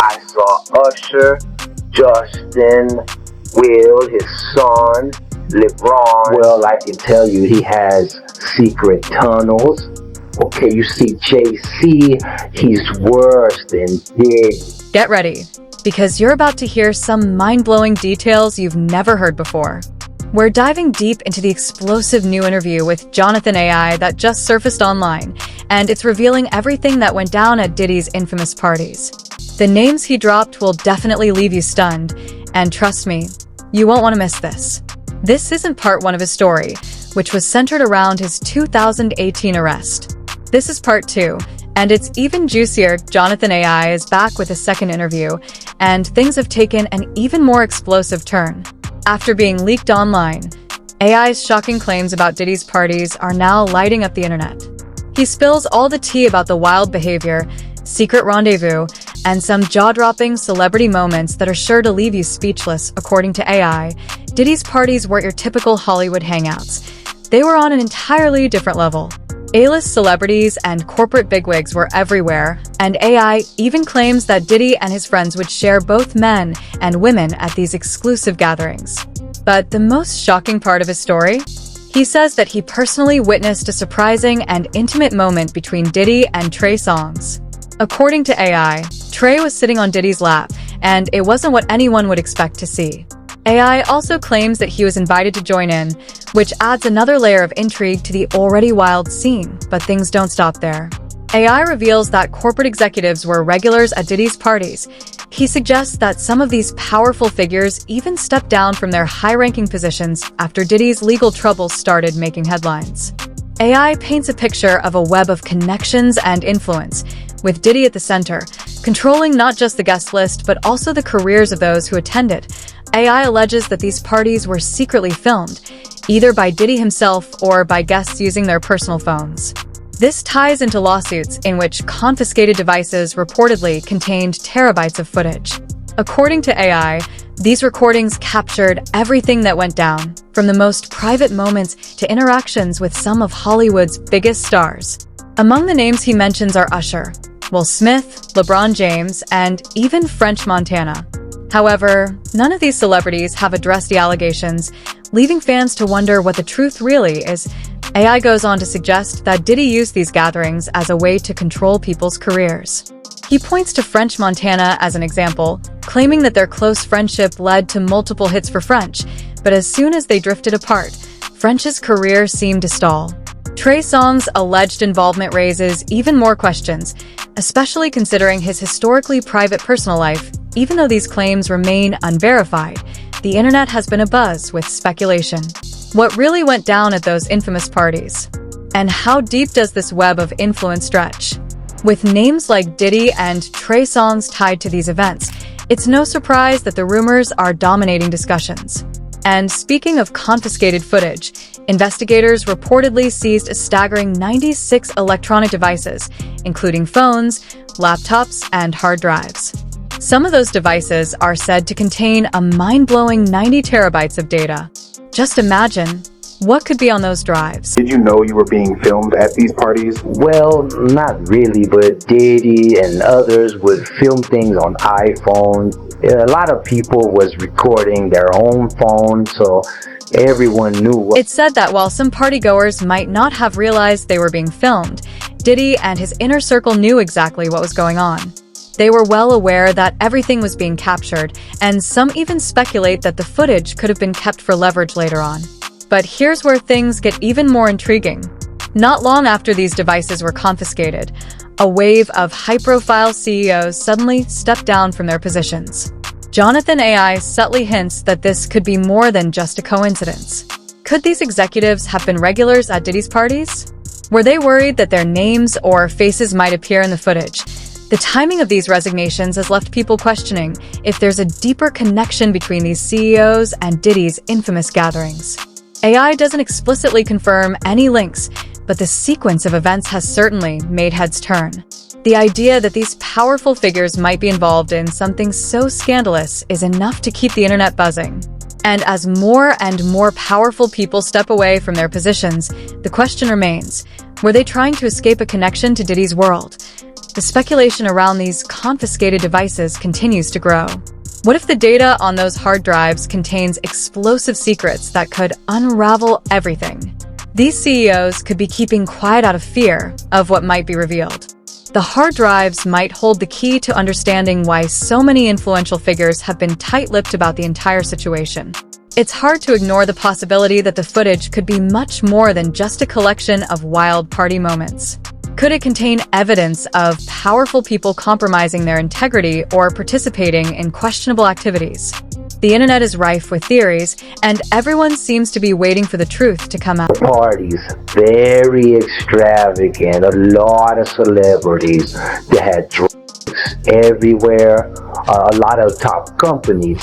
I saw Usher, Justin, Will, his son, LeBron. Well, I can tell you he has secret tunnels. Okay, you see JC, he's worse than Diddy. Get ready, because you're about to hear some mind-blowing details you've never heard before. We're diving deep into the explosive new interview with Jonathan AI that just surfaced online, and it's revealing everything that went down at Diddy's infamous parties. The names he dropped will definitely leave you stunned, and trust me, you won't want to miss this. This isn't part one of his story, which was centered around his 2018 arrest. This is part two, and it's even juicier. Jonathan AI is back with a second interview, and things have taken an even more explosive turn. After being leaked online, AI's shocking claims about Diddy's parties are now lighting up the internet. He spills all the tea about the wild behavior, secret rendezvous, and some jaw-dropping celebrity moments that are sure to leave you speechless. According to AI, Diddy's parties weren't your typical Hollywood hangouts. They were on an entirely different level. A-list celebrities and corporate bigwigs were everywhere, and AI even claims that Diddy and his friends would share both men and women at these exclusive gatherings. But the most shocking part of his story? He says that he personally witnessed a surprising and intimate moment between Diddy and Trey Songz. According to AI, Trey was sitting on Diddy's lap, and it wasn't what anyone would expect to see. AI also claims that he was invited to join in, which adds another layer of intrigue to the already wild scene, but things don't stop there. AI reveals that corporate executives were regulars at Diddy's parties. He suggests that some of these powerful figures even stepped down from their high-ranking positions after Diddy's legal troubles started making headlines. AI paints a picture of a web of connections and influence, with Diddy at the center, controlling not just the guest list but also the careers of those who attended. AI alleges that these parties were secretly filmed, either by Diddy himself or by guests using their personal phones. This ties into lawsuits in which confiscated devices reportedly contained terabytes of footage. According to AI, these recordings captured everything that went down, from the most private moments to interactions with some of Hollywood's biggest stars. Among the names he mentions are Usher, Will Smith, LeBron James, and even French Montana. However, none of these celebrities have addressed the allegations, leaving fans to wonder what the truth really is. AI goes on to suggest that Diddy used these gatherings as a way to control people's careers. He points to French Montana as an example, claiming that their close friendship led to multiple hits for French, but as soon as they drifted apart, French's career seemed to stall. Trey Songz' alleged involvement raises even more questions, especially considering his historically private personal life. Even though these claims remain unverified, the internet has been abuzz with speculation. What really went down at those infamous parties? And how deep does this web of influence stretch? With names like Diddy and Trey Songz tied to these events, it's no surprise that the rumors are dominating discussions. And speaking of confiscated footage, investigators reportedly seized a staggering 96 electronic devices, including phones, laptops, and hard drives. Some of those devices are said to contain a mind-blowing 90 terabytes of data. Just imagine, what could be on those drives? Did you know you were being filmed at these parties? Well, not really, but Diddy and others would film things on iPhones. A lot of people was recording their own phone, so everyone knew. It's said that while some partygoers might not have realized they were being filmed, Diddy and his inner circle knew exactly what was going on. They were well aware that everything was being captured, and some even speculate that the footage could have been kept for leverage later on. But here's where things get even more intriguing. Not long after these devices were confiscated, a wave of high-profile CEOs suddenly stepped down from their positions. Jonathan AI subtly hints that this could be more than just a coincidence. Could these executives have been regulars at Diddy's parties? Were they worried that their names or faces might appear in the footage? The timing of these resignations has left people questioning if there's a deeper connection between these CEOs and Diddy's infamous gatherings. AI doesn't explicitly confirm any links, but the sequence of events has certainly made heads turn. The idea that these powerful figures might be involved in something so scandalous is enough to keep the internet buzzing. And as more and more powerful people step away from their positions, the question remains, were they trying to escape a connection to Diddy's world? The speculation around these confiscated devices continues to grow. What if the data on those hard drives contains explosive secrets that could unravel everything? These CEOs could be keeping quiet out of fear of what might be revealed. The hard drives might hold the key to understanding why so many influential figures have been tight-lipped about the entire situation. It's hard to ignore the possibility that the footage could be much more than just a collection of wild party moments. Could it contain evidence of powerful people compromising their integrity or participating in questionable activities? The internet is rife with theories, and everyone seems to be waiting for the truth to come out. Parties, very extravagant, a lot of celebrities. They had drinks everywhere, a lot of top companies,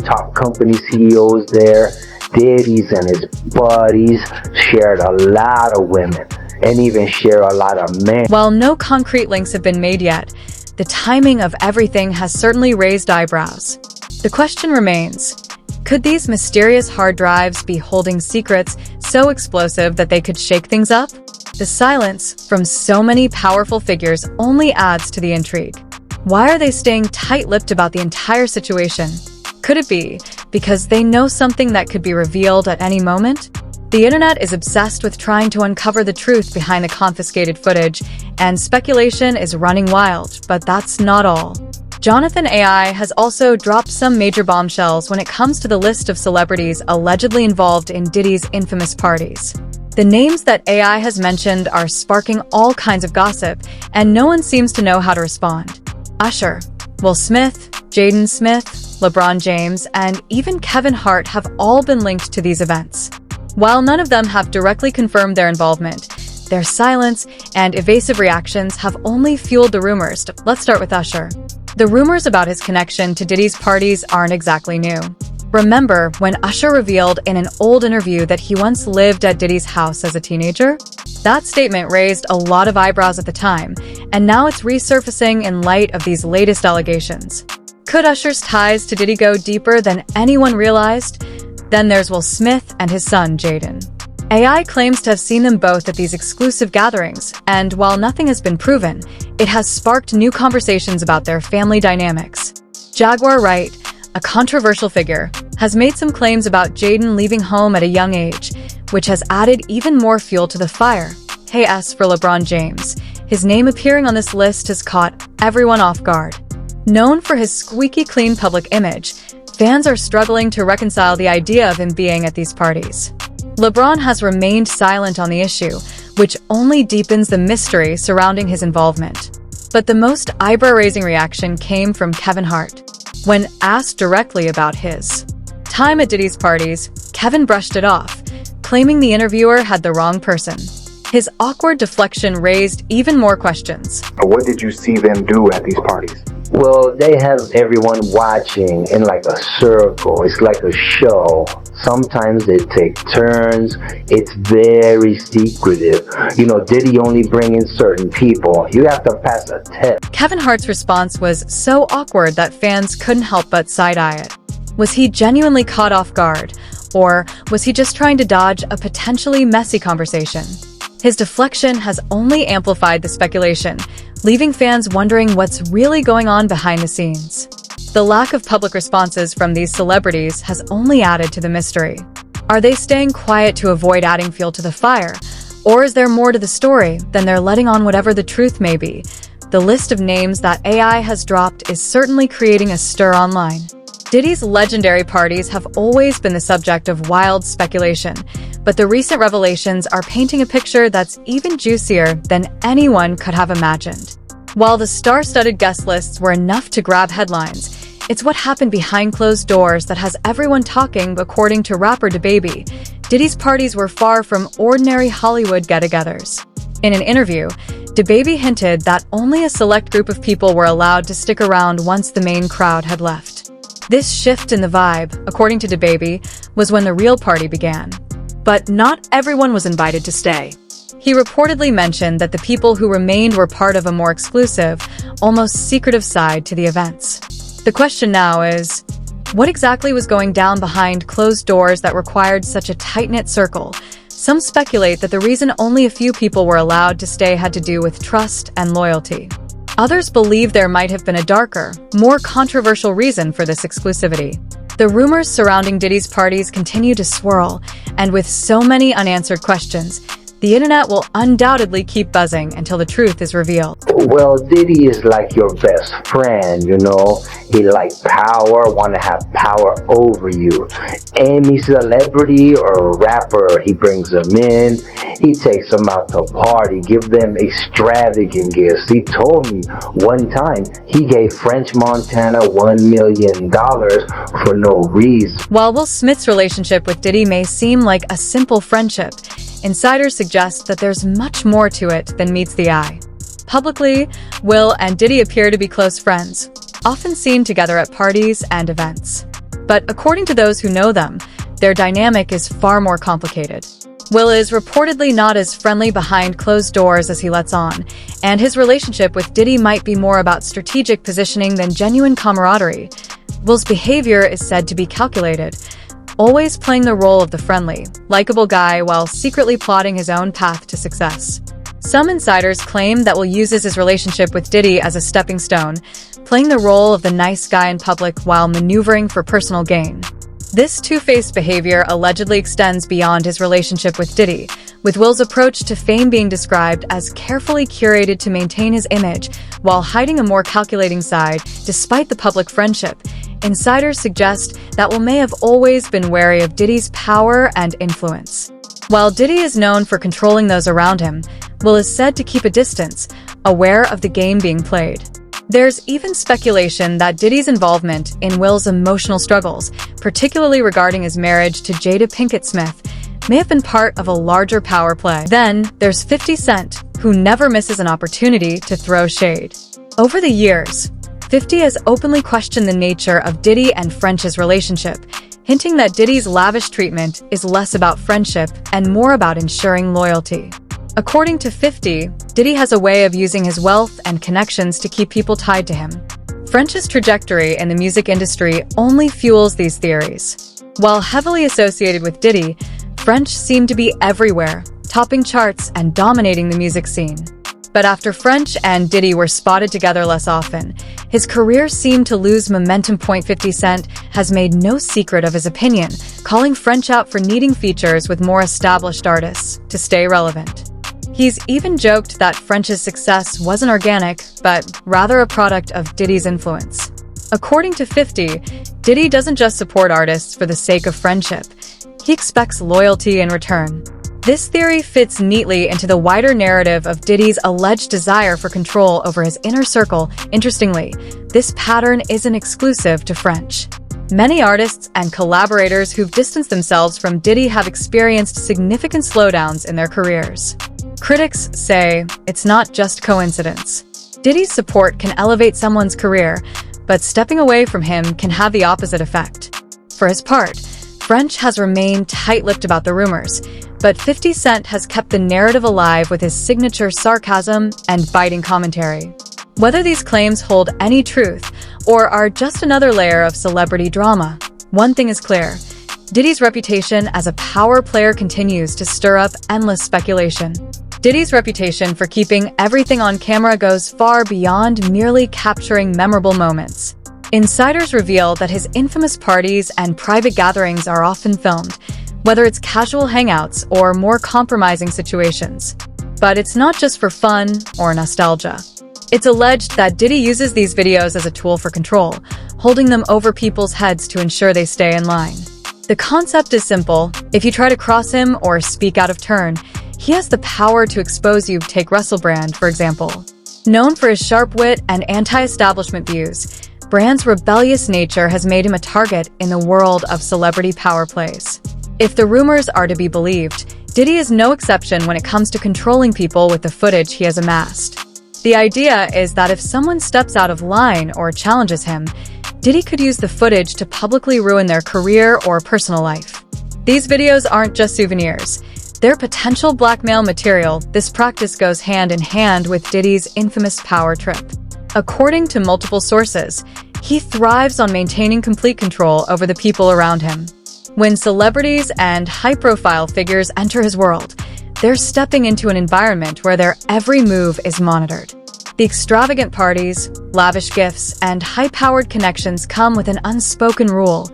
top company CEOs there. Diddy's and his buddies shared a lot of women, and even share a lot of men. While no concrete links have been made yet, the timing of everything has certainly raised eyebrows. The question remains, could these mysterious hard drives be holding secrets so explosive that they could shake things up? The silence from so many powerful figures only adds to the intrigue. Why are they staying tight-lipped about the entire situation? Could it be because they know something that could be revealed at any moment? The internet is obsessed with trying to uncover the truth behind the confiscated footage, and speculation is running wild, but that's not all. Jonathan AI has also dropped some major bombshells when it comes to the list of celebrities allegedly involved in Diddy's infamous parties. The names that AI has mentioned are sparking all kinds of gossip, and no one seems to know how to respond. Usher, Will Smith, Jaden Smith, LeBron James, and even Kevin Hart have all been linked to these events. While none of them have directly confirmed their involvement, their silence and evasive reactions have only fueled the rumors. Let's start with Usher. The rumors about his connection to Diddy's parties aren't exactly new. Remember when Usher revealed in an old interview that he once lived at Diddy's house as a teenager? That statement raised a lot of eyebrows at the time, and now it's resurfacing in light of these latest allegations. Could Usher's ties to Diddy go deeper than anyone realized? Then there's Will Smith and his son, Jaden. AI claims to have seen them both at these exclusive gatherings, and while nothing has been proven, it has sparked new conversations about their family dynamics. Jaguar Wright, a controversial figure, has made some claims about Jaden leaving home at a young age, which has added even more fuel to the fire. Hey S for LeBron James. His name appearing on this list has caught everyone off guard. Known for his squeaky clean public image, fans are struggling to reconcile the idea of him being at these parties. LeBron has remained silent on the issue, which only deepens the mystery surrounding his involvement. But the most eyebrow-raising reaction came from Kevin Hart. When asked directly about his time at Diddy's parties, Kevin brushed it off, claiming the interviewer had the wrong person. His awkward deflection raised even more questions. What did you see them do at these parties? Well, they have everyone watching in like a circle. It's like a show. Sometimes they take turns. It's very secretive. Diddy only bring in certain people. You have to pass a test. Kevin Hart's response was so awkward that fans couldn't help but side-eye it. Was he genuinely caught off guard? Or was he just trying to dodge a potentially messy conversation? His deflection has only amplified the speculation, leaving fans wondering what's really going on behind the scenes. The lack of public responses from these celebrities has only added to the mystery. Are they staying quiet to avoid adding fuel to the fire? Or is there more to the story than they're letting on whatever the truth may be? The list of names that AI has dropped is certainly creating a stir online. Diddy's legendary parties have always been the subject of wild speculation, but the recent revelations are painting a picture that's even juicier than anyone could have imagined. While the star-studded guest lists were enough to grab headlines, it's what happened behind closed doors that has everyone talking. According to rapper DaBaby, Diddy's parties were far from ordinary Hollywood get-togethers. In an interview, DaBaby hinted that only a select group of people were allowed to stick around once the main crowd had left. This shift in the vibe, according to DaBaby, was when the real party began. But not everyone was invited to stay. He reportedly mentioned that the people who remained were part of a more exclusive, almost secretive side to the events. The question now is, what exactly was going down behind closed doors that required such a tight-knit circle? Some speculate that the reason only a few people were allowed to stay had to do with trust and loyalty. Others believe there might have been a darker, more controversial reason for this exclusivity. The rumors surrounding Diddy's parties continue to swirl, and with so many unanswered questions, the internet will undoubtedly keep buzzing until the truth is revealed. Well, Diddy is like your best friend, you know. He like power, want to have power over you. Any celebrity or rapper, he brings them in. He takes them out to party, give them extravagant gifts. He told me one time he gave French Montana $1 million for no reason. While Will Smith's relationship with Diddy may seem like a simple friendship, insiders suggest that there's much more to it than meets the eye. Publicly, Will and Diddy appear to be close friends, often seen together at parties and events. But according to those who know them, their dynamic is far more complicated. Will is reportedly not as friendly behind closed doors as he lets on, and his relationship with Diddy might be more about strategic positioning than genuine camaraderie. Will's behavior is said to be calculated, always playing the role of the friendly, likable guy while secretly plotting his own path to success. Some insiders claim that Will uses his relationship with Diddy as a stepping stone, playing the role of the nice guy in public while maneuvering for personal gain. This two-faced behavior allegedly extends beyond his relationship with Diddy, with Will's approach to fame being described as carefully curated to maintain his image while hiding a more calculating side despite the public friendship. Insiders suggest that Will may have always been wary of Diddy's power and influence. While Diddy is known for controlling those around him, Will is said to keep a distance, aware of the game being played. There's even speculation that Diddy's involvement in Will's emotional struggles, particularly regarding his marriage to Jada Pinkett Smith, may have been part of a larger power play. Then, there's 50 Cent, who never misses an opportunity to throw shade. Over the years, 50 has openly questioned the nature of Diddy and French's relationship, hinting that Diddy's lavish treatment is less about friendship and more about ensuring loyalty. According to 50, Diddy has a way of using his wealth and connections to keep people tied to him. French's trajectory in the music industry only fuels these theories. While heavily associated with Diddy, French seemed to be everywhere, topping charts and dominating the music scene. But after French and Diddy were spotted together less often, his career seemed to lose momentum. 50 Cent has made no secret of his opinion, calling French out for needing features with more established artists to stay relevant. He's even joked that French's success wasn't organic, but rather a product of Diddy's influence. According to 50, Diddy doesn't just support artists for the sake of friendship. He expects loyalty in return. This theory fits neatly into the wider narrative of Diddy's alleged desire for control over his inner circle. Interestingly, this pattern isn't exclusive to French. Many artists and collaborators who've distanced themselves from Diddy have experienced significant slowdowns in their careers. Critics say it's not just coincidence. Diddy's support can elevate someone's career, but stepping away from him can have the opposite effect. For his part, French has remained tight-lipped about the rumors, but 50 Cent has kept the narrative alive with his signature sarcasm and biting commentary. Whether these claims hold any truth or are just another layer of celebrity drama, one thing is clear: Diddy's reputation as a power player continues to stir up endless speculation. Diddy's reputation for keeping everything on camera goes far beyond merely capturing memorable moments. Insiders reveal that his infamous parties and private gatherings are often filmed, whether it's casual hangouts or more compromising situations. But it's not just for fun or nostalgia. It's alleged that Diddy uses these videos as a tool for control, holding them over people's heads to ensure they stay in line. The concept is simple: if you try to cross him or speak out of turn, he has the power to expose you. Take Russell Brand, for example. Known for his sharp wit and anti-establishment views, Brand's rebellious nature has made him a target in the world of celebrity power plays. If the rumors are to be believed, Diddy is no exception when it comes to controlling people with the footage he has amassed. The idea is that if someone steps out of line or challenges him, Diddy could use the footage to publicly ruin their career or personal life. These videos aren't just souvenirs. They're potential blackmail material. This practice goes hand in hand with Diddy's infamous power trip. According to multiple sources, he thrives on maintaining complete control over the people around him. When celebrities and high-profile figures enter his world, they're stepping into an environment where their every move is monitored. The extravagant parties, lavish gifts, and high-powered connections come with an unspoken rule.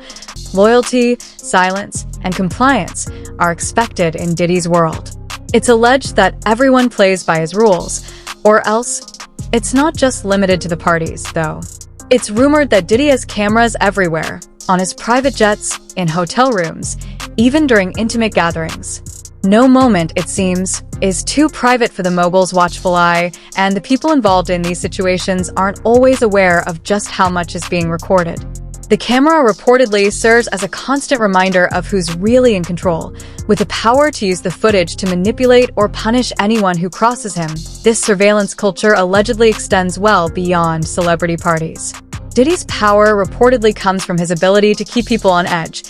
Loyalty, silence, and compliance are expected in Diddy's world. It's alleged that everyone plays by his rules, or else it's not just limited to the parties, though. It's rumored that Diddy has cameras everywhere, on his private jets, in hotel rooms, even during intimate gatherings. No moment, it seems, is too private for the mogul's watchful eye, and the people involved in these situations aren't always aware of just how much is being recorded. The camera reportedly serves as a constant reminder of who's really in control, with the power to use the footage to manipulate or punish anyone who crosses him. This surveillance culture allegedly extends well beyond celebrity parties. Diddy's power reportedly comes from his ability to keep people on edge,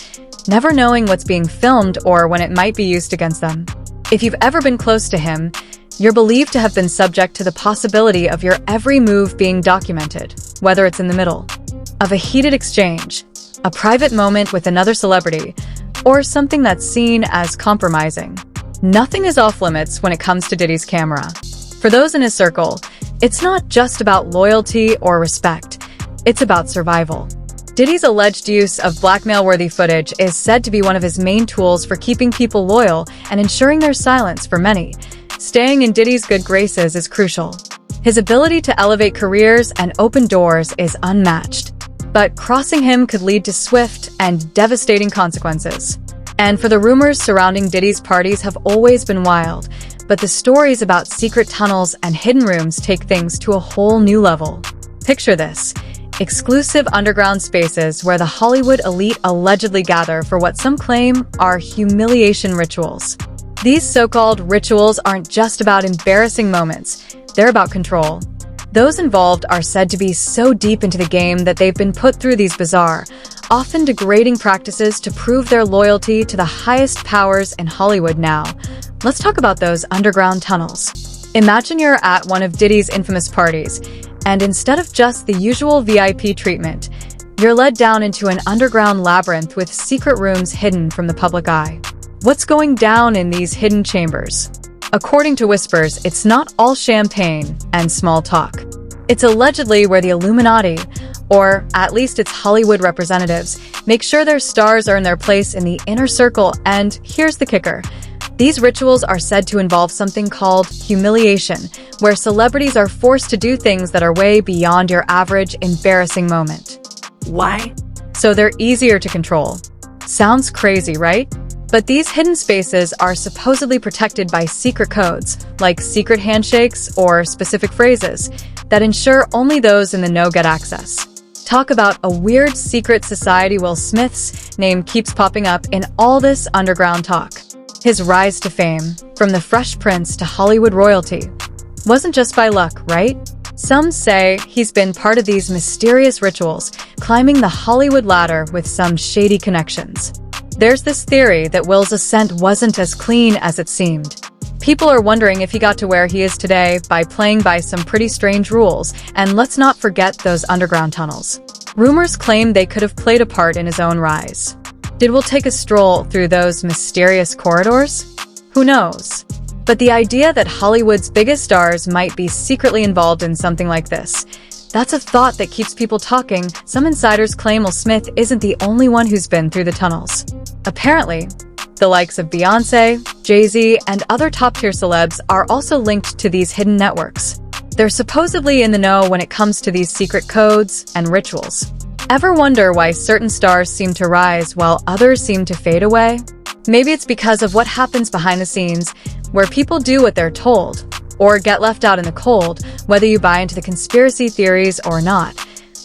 never knowing what's being filmed or when it might be used against them. If you've ever been close to him, you're believed to have been subject to the possibility of your every move being documented, whether it's in the middle of a heated exchange, a private moment with another celebrity, or something that's seen as compromising. Nothing is off limits when it comes to Diddy's camera. For those in his circle, it's not just about loyalty or respect, it's about survival. Diddy's alleged use of blackmail-worthy footage is said to be one of his main tools for keeping people loyal and ensuring their silence for many. Staying in Diddy's good graces is crucial. His ability to elevate careers and open doors is unmatched. But crossing him could lead to swift and devastating consequences. And for the rumors surrounding Diddy's parties have always been wild, but the stories about secret tunnels and hidden rooms take things to a whole new level. Picture this: exclusive underground spaces where the Hollywood elite allegedly gather for what some claim are humiliation rituals. These so-called rituals aren't just about embarrassing moments, they're about control. Those involved are said to be so deep into the game that they've been put through these bizarre, often degrading practices to prove their loyalty to the highest powers in Hollywood now. Let's talk about those underground tunnels. Imagine you're at one of Diddy's infamous parties, and instead of just the usual VIP treatment, you're led down into an underground labyrinth with secret rooms hidden from the public eye. What's going down in these hidden chambers? According to whispers, it's not all champagne and small talk. It's allegedly where the Illuminati, or at least its Hollywood representatives, make sure their stars are in their place in the inner circle. And here's the kicker: these rituals are said to involve something called humiliation, where celebrities are forced to do things that are way beyond your average embarrassing moment. Why? So they're easier to control. Sounds crazy, right? But these hidden spaces are supposedly protected by secret codes, like secret handshakes or specific phrases, that ensure only those in the know get access. Talk about a weird secret society. Will Smith's name keeps popping up in all this underground talk. His rise to fame, from the Fresh Prince to Hollywood royalty, wasn't just by luck, right? Some say he's been part of these mysterious rituals, climbing the Hollywood ladder with some shady connections. There's this theory that Will's ascent wasn't as clean as it seemed. People are wondering if he got to where he is today by playing by some pretty strange rules, and let's not forget those underground tunnels. Rumors claim they could have played a part in his own rise. Did Will take a stroll through those mysterious corridors? Who knows? But the idea that Hollywood's biggest stars might be secretly involved in something like this, that's a thought that keeps people talking. Some insiders claim Will Smith isn't the only one who's been through the tunnels. Apparently, the likes of Beyoncé, Jay-Z, and other top-tier celebs are also linked to these hidden networks. They're supposedly in the know when it comes to these secret codes and rituals. Ever wonder why certain stars seem to rise while others seem to fade away? Maybe it's because of what happens behind the scenes, where people do what they're told, or get left out in the cold, whether you buy into the conspiracy theories or not.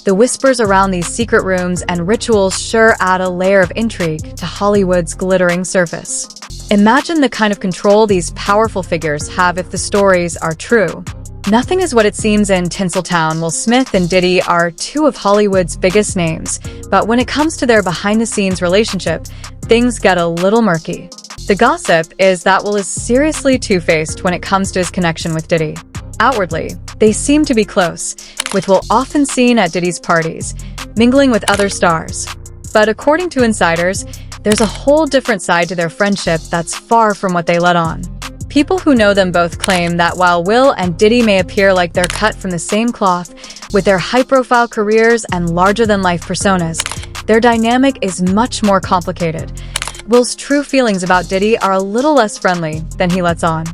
The whispers around these secret rooms and rituals sure add a layer of intrigue to Hollywood's glittering surface. Imagine the kind of control these powerful figures have if the stories are true. Nothing is what it seems in Tinseltown. Will Smith and Diddy are two of Hollywood's biggest names, but when it comes to their behind-the-scenes relationship, things get a little murky. The gossip is that Will is seriously two-faced when it comes to his connection with Diddy. Outwardly, they seem to be close, with Will often seen at Diddy's parties, mingling with other stars. But according to insiders, there's a whole different side to their friendship that's far from what they let on. People who know them both claim that while Will and Diddy may appear like they're cut from the same cloth, with their high-profile careers and larger-than-life personas, their dynamic is much more complicated. Will's true feelings about Diddy are a little less friendly than he lets on.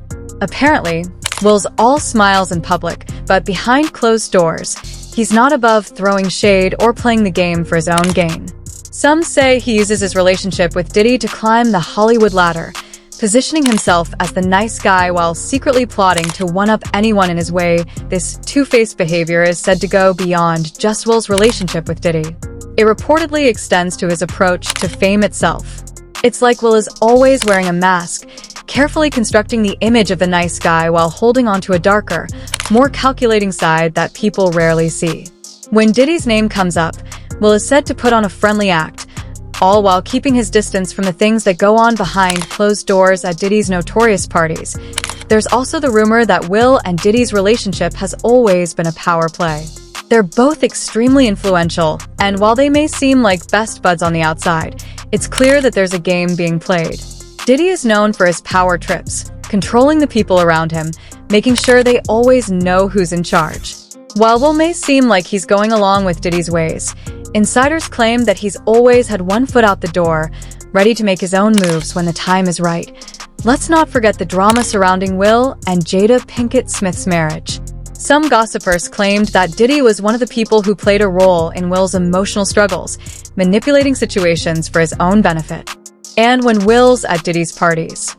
Apparently, Will's all smiles in public, but behind closed doors, he's not above throwing shade or playing the game for his own gain. Some say he uses his relationship with Diddy to climb the Hollywood ladder, positioning himself as the nice guy while secretly plotting to one-up anyone in his way. This two-faced behavior is said to go beyond just Will's relationship with Diddy. It reportedly extends to his approach to fame itself. It's like Will is always wearing a mask, carefully constructing the image of the nice guy while holding onto a darker, more calculating side that people rarely see. When Diddy's name comes up, Will is said to put on a friendly act, all while keeping his distance from the things that go on behind closed doors at Diddy's notorious parties. There's also the rumor that Will and Diddy's relationship has always been a power play. They're both extremely influential, and while they may seem like best buds on the outside, it's clear that there's a game being played. Diddy is known for his power trips, controlling the people around him, making sure they always know who's in charge. While Will may seem like he's going along with Diddy's ways, insiders claim that he's always had one foot out the door, ready to make his own moves when the time is right. Let's not forget the drama surrounding Will and Jada Pinkett Smith's marriage. Some gossipers claimed that Diddy was one of the people who played a role in Will's emotional struggles, manipulating situations for his own benefit. And when Will's at Diddy's parties,